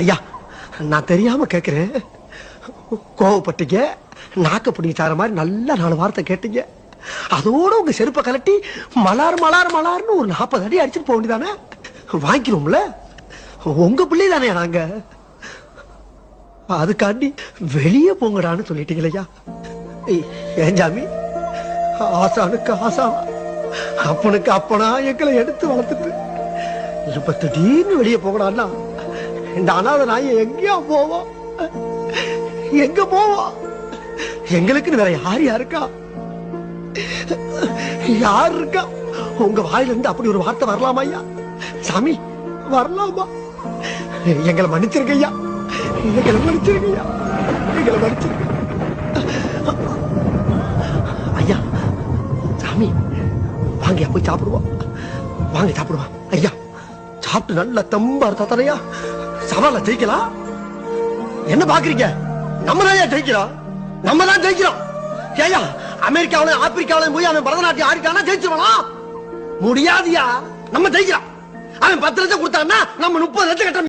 ஐயா, நான் தெரியாம கேக்குறேன். கோவப்பட்டீங்க, நாக்க பிடிங்க சார மாதிரி நல்ல 4 வார்த்தை கேட்டீங்க. அதோட உங்க செருப்பை கலட்டி மலார் மலார் மலார்னு ஒரு 40 அடி அடிச்சுட்டு போக வேண்டியதானே? வாங்கிக்கிறோம்ல, உங்க பிள்ளை தானே நாங்க. அதுக்காண்டி வெளியே போங்கடான்னு சொல்லிட்டீங்களையா? ஏன் ஜாமி, ஆசானுக்கு ஆசான், அப்பனுக்கு அப்பனா எங்களை எடுத்து வளர்த்துட்டு இப்ப திடீர்னு வெளியே போகடான்னா இந்த அனாதை நாயை எங்கேயா போவோம்? எங்க போவோம்? எங்களுக்குன்னு வேற யார் யாருக்கா? யார் இருக்கா? உங்க வாயில இருந்து அப்படி ஒரு வார்த்தை வரலாமா ஐயா? சாமி, வரலாமா? எங்களை மன்னிச்சிருக்க ஐயா, எங்களை மன்னிச்சிருக்க ஐயா, எங்களை மன்னிச்சிருக்க ஐயா. சாமி, வாங்க போய் சாப்பிடுவோம், வாங்க சாப்பிடுவோம் ஐயா. சாப்பிட்டு நல்ல தெம்பா இருந்தா தானையா சவால ஜெயிக்கலாம். என்ன பாக்குறீங்க? நம்ம தான் ஜெயிக்கிறோம், நம்ம தான் ஜெயிக்கிறோம். ஏயா, அமெரிக்காவில ஆப்பிரிக்காவில போய் அவன் பரதநாட்டியம் ஆடிட்டானா ஜெயிச்சிருவானா? முடியாதியா, நம்ம ஜெயிக்கிறோம். அவன் 10 லட்சம் கொடுத்தான்னா நம்ம 30 லட்சம் கட்ட